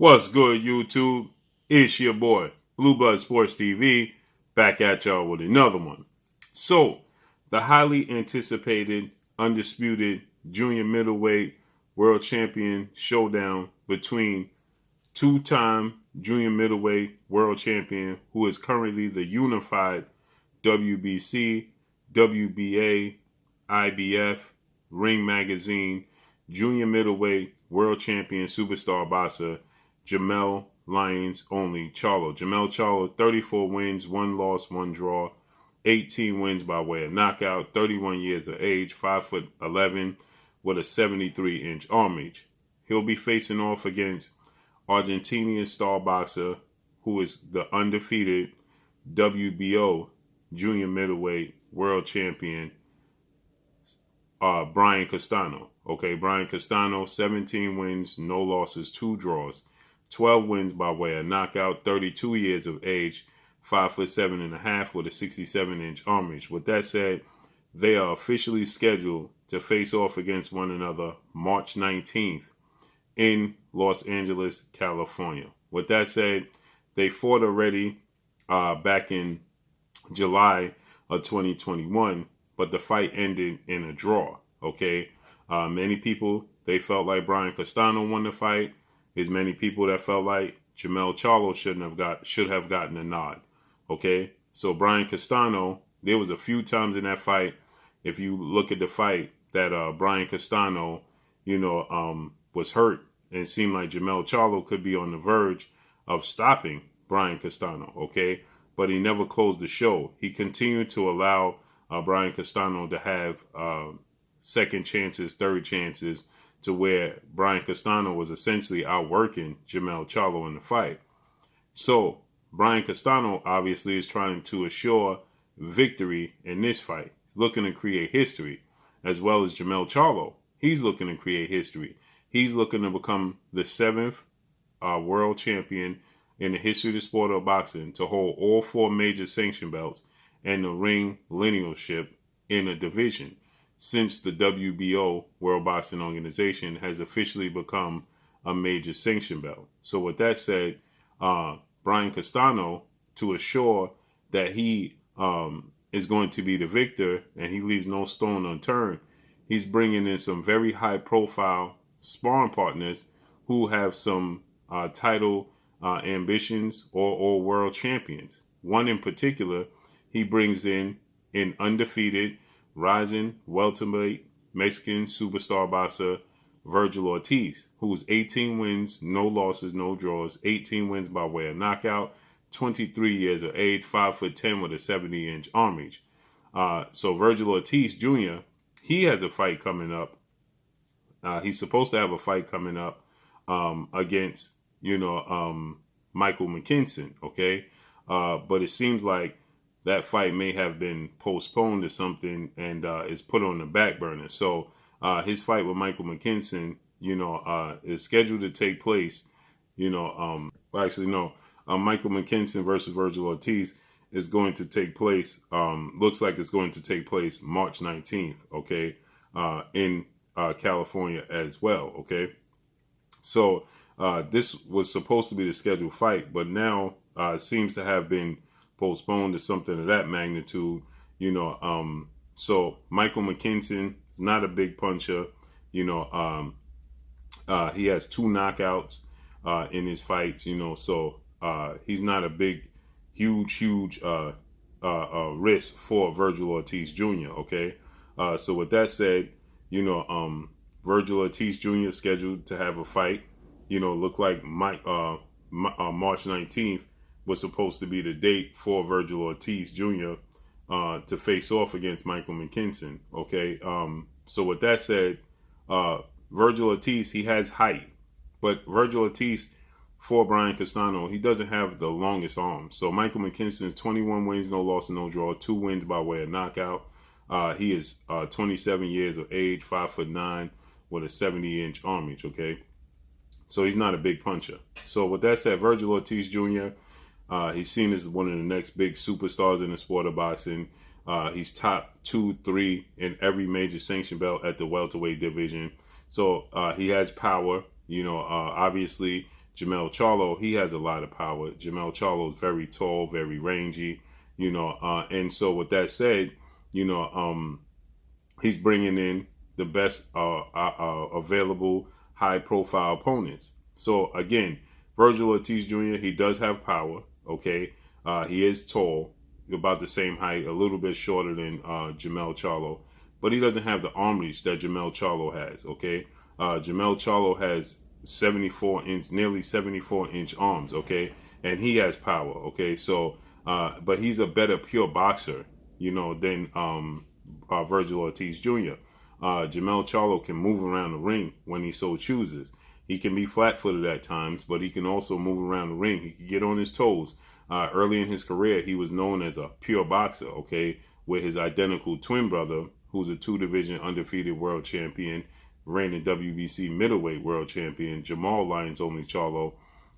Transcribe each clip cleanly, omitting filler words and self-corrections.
What's good, YouTube? It's your boy, Blue Blood Sports TV, back at y'all with another one. So, the highly anticipated, undisputed junior middleweight world champion showdown between two-time junior middleweight world champion, who is currently the unified WBC, WBA, IBF, Ring Magazine, junior middleweight world champion superstar boxer, Jermell Charlo. Jermell Charlo, 34 wins, 1 loss, 1 draw, 18 wins by way of knockout, 31 years of age, 5'11", with a 73-inch arm reach. He'll be facing off against Argentinian star boxer, who is the undefeated WBO junior middleweight world champion, Brian Castano. Okay, Brian Castano, 17 wins, no losses, 2 draws, 12 wins by way of knockout, 32 years of age, 5'7.5" with a 67-inch arm reach. With that said, they are officially scheduled to face off against one another March 19th in Los Angeles, California. With that said, they fought already back in July of 2021, but the fight ended in a draw. Okay, many people, they felt like Brian Castano won the fight. There's many people that felt like Jermell Charlo should have gotten a nod. Okay, so Brian Castano, there was a few times in that fight, if you look at the fight, that Brian Castano, was hurt and seemed like Jermell Charlo could be on the verge of stopping Brian Castano. Okay, but he never closed the show. He continued to allow Brian Castano to have second chances, third chances, to where Brian Castano was essentially outworking Jermell Charlo in the fight. So Brian Castano obviously is trying to assure victory in this fight. He's looking to create history, as well as Jermell Charlo. He's looking to create history. He's looking to become the 7th world champion in the history of the sport of boxing to hold all 4 major sanction belts and the ring linealship in a division, since the WBO, World Boxing Organization, has officially become a major sanction belt. So with that said, Brian Castano, to assure that he is going to be the victor and he leaves no stone unturned, he's bringing in some very high-profile sparring partners who have some title ambitions or world champions. One in particular, he brings in an undefeated rising welterweight Mexican superstar boxer, Vergil Ortiz, who's 18 wins, no losses, no draws, 18 wins by way of knockout, 23 years of age, 5'10" with a 70-inch arm reach. So Vergil Ortiz Jr., he has a fight coming up. He's supposed to have a fight coming up against, Michael McKinson, okay? But it seems like that fight may have been postponed or something and is put on the back burner. So his fight with Michael McKinson, is scheduled to take place, Michael McKinson versus Vergil Ortiz is going to take place, looks like it's going to take place March 19th, okay, in California as well, okay? So this was supposed to be the scheduled fight, but now seems to have been postponed to something of that magnitude, so Michael McKinson is not a big puncher, he has 2 knockouts in his fights, so he's not a big, huge risk for Vergil Ortiz Jr., okay? So with that said, Vergil Ortiz Jr. is scheduled to have a fight, look like March 19th was supposed to be the date for Vergil Ortiz Jr. To face off against Michael McKinson, okay? So with that said, Vergil Ortiz, he has height, but Vergil Ortiz, for Brian Castano, he doesn't have the longest arm. So Michael McKinson, 21 wins, no loss, no draw, 2 wins by way of knockout. He is 27 years of age, 5'9", with a 70-inch arm reach, okay? So he's not a big puncher. So with that said, Vergil Ortiz Jr., he's seen as one of the next big superstars in the sport of boxing. He's top 2, 3 in every major sanction belt at the welterweight division. So he has power. Obviously Jermell Charlo, he has a lot of power. Jermell Charlo is very tall, very rangy, and so with that said, he's bringing in the best available high-profile opponents. So again, Vergil Ortiz Jr., he does have power. Okay, he is tall, about the same height, a little bit shorter than Jermell Charlo, but he doesn't have the arm reach that Jermell Charlo has. Okay, Jermell Charlo has 74-inch, nearly 74-inch arms. Okay, and he has power. Okay, so but he's a better pure boxer, than Vergil Ortiz Jr. Jermell Charlo can move around the ring when he so chooses. He can be flat-footed at times, but he can also move around the ring. He can get on his toes. Early in his career, he was known as a pure boxer, okay, with his identical twin brother, who's a two-division undefeated world champion, reigning WBC middleweight world champion, Jermall Lions Only Charlo,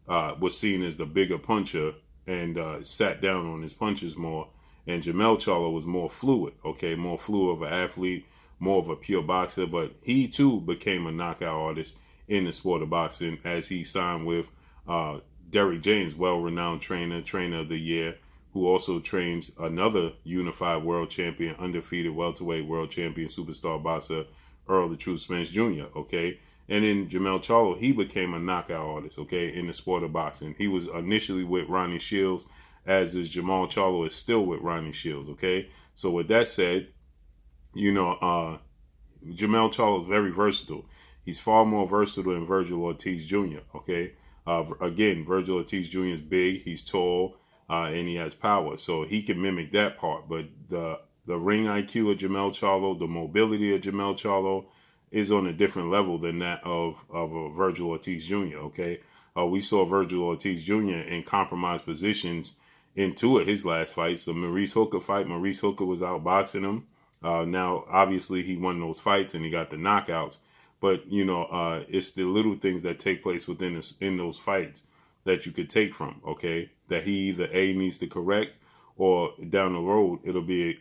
was seen as the bigger puncher and sat down on his punches more. And Jermell Charlo was more fluid, okay, more fluid of an athlete, more of a pure boxer, but he too became a knockout artist in the sport of boxing as he signed with Derrick James, well-renowned trainer of the year, who also trains another unified world champion, undefeated welterweight world champion, superstar boxer, Earl the Truth Spence Jr., okay? And then Jermell Charlo, he became a knockout artist, okay, in the sport of boxing. He was initially with Ronnie Shields, as is Jermall Charlo is still with Ronnie Shields, okay? So with that said, Jermell Charlo is very versatile. He's far more versatile than Vergil Ortiz Jr., okay? Again, Vergil Ortiz Jr. is big, he's tall, and he has power. So he can mimic that part. But the ring IQ of Jermell Charlo, the mobility of Jermell Charlo is on a different level than that of Vergil Ortiz Jr., okay? We saw Vergil Ortiz Jr. in compromised positions in two of his last fights. The Maurice Hooker fight, Maurice Hooker was outboxing him. Now, obviously, he won those fights and he got the knockouts. But, it's the little things that take place in those fights that you could take from, okay? That he either A, needs to correct, or down the road, it'll be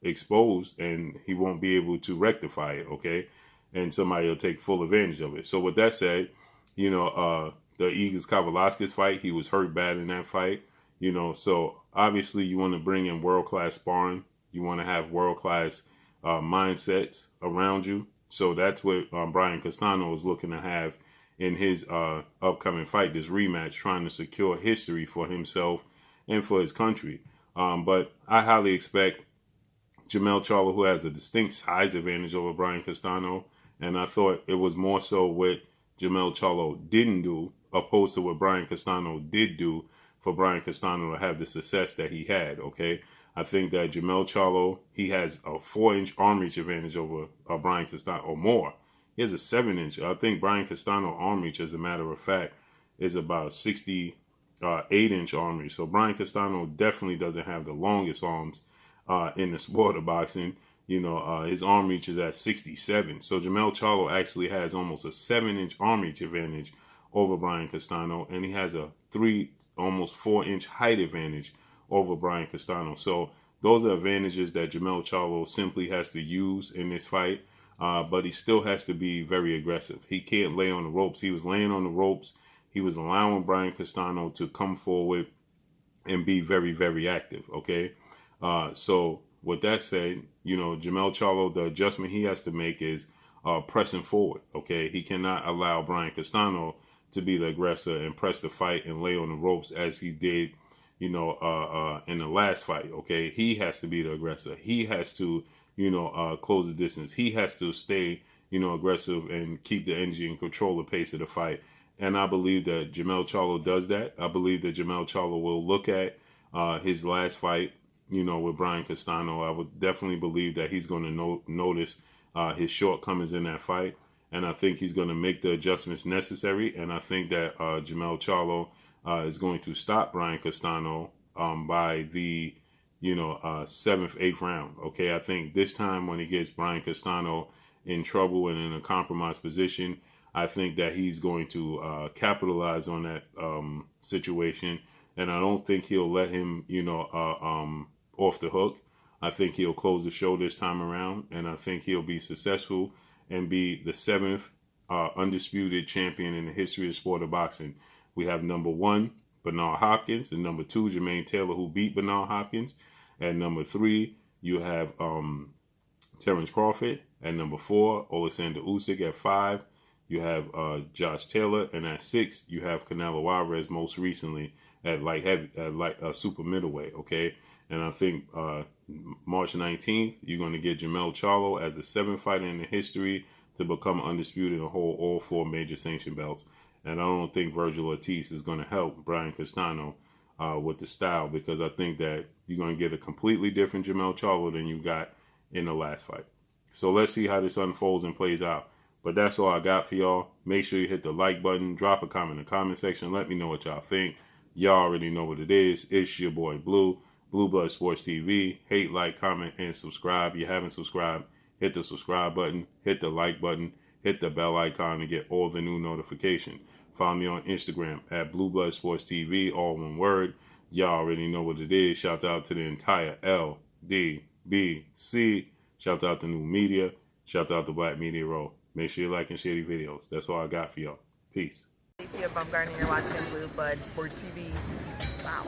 exposed and he won't be able to rectify it, okay? And somebody will take full advantage of it. So with that said, the Eagles Kavalauskas fight, he was hurt bad in that fight. So obviously you want to bring in world-class sparring. You want to have world-class mindsets around you. So that's what Brian Castano is looking to have in his upcoming fight, this rematch, trying to secure history for himself and for his country. But I highly expect Jermell Charlo, who has a distinct size advantage over Brian Castano, and I thought it was more so what Jermell Charlo didn't do opposed to what Brian Castano did do for Brian Castano to have the success that he had, okay? I think that Jermell Charlo, he has a 4-inch arm reach advantage over Brian Castano, or more. He has a 7-inch. I think Brian Castano arm reach, as a matter of fact, is about 68-inch arm reach. So Brian Castano definitely doesn't have the longest arms in the sport of boxing. His arm reach is at 67. So Jermell Charlo actually has almost a 7-inch arm reach advantage over Brian Castano, and he has a almost 4-inch height advantage over Brian Castano. So those are advantages that Jermell Charlo simply has to use in this fight, but he still has to be very aggressive. He can't lay on the ropes. He was laying on the ropes. He was allowing Brian Castano to come forward and be very, very active, okay? So with that said, Jermell Charlo, the adjustment he has to make is pressing forward, okay? He cannot allow Brian Castano to be the aggressor and press the fight and lay on the ropes as he did, in the last fight, okay? He has to be the aggressor. He has to, close the distance. He has to stay, aggressive and keep the energy and control the pace of the fight. And I believe that Jermell Charlo does that. I believe that Jermell Charlo will look at his last fight, with Brian Castano. I would definitely believe that he's going to notice his shortcomings in that fight. And I think he's going to make the adjustments necessary. And I think that Jermell Charlo is going to stop Brian Castano by the, 7th, 8th round. Okay, I think this time when he gets Brian Castano in trouble and in a compromised position, I think that he's going to capitalize on that situation. And I don't think he'll let him, off the hook. I think he'll close the show this time around. And I think he'll be successful and be the 7th undisputed champion in the history of the sport of boxing. we have number 1, Bernard Hopkins, and number 2, Jermaine Taylor, who beat Bernard Hopkins. At number 3, you have Terrence Crawford. At number 4, Alexander Usyk. At 5, you have Josh Taylor, and at 6, you have Canelo Alvarez, most recently at super middleweight. Okay, and I think March 19th, you're going to get Jermell Charlo as the 7th fighter in the history to become undisputed and hold all 4 major sanction belts. And I don't think Vergil Ortiz is going to help Brian Castano with the style, because I think that you're going to get a completely different Jermell Charlo than you got in the last fight. So let's see how this unfolds and plays out. But that's all I got for y'all. Make sure you hit the like button. Drop a comment in the comment section. Let me know what y'all think. Y'all already know what it is. It's your boy Blue. Blue Blood Sports TV. Hate, like, comment, and subscribe. If you haven't subscribed, hit the subscribe button. Hit the like button. Hit the bell icon to get all the new notifications. Follow me on Instagram at Blue Blood Sports TV. All one word. Y'all already know what it is. Shout out to the entire LDBC. Shout out to New Media. Shout out to Black Media Row. Make sure you like and share these videos. That's all I got for y'all. Peace. You're watching Blue Blood Sports TV. Wow.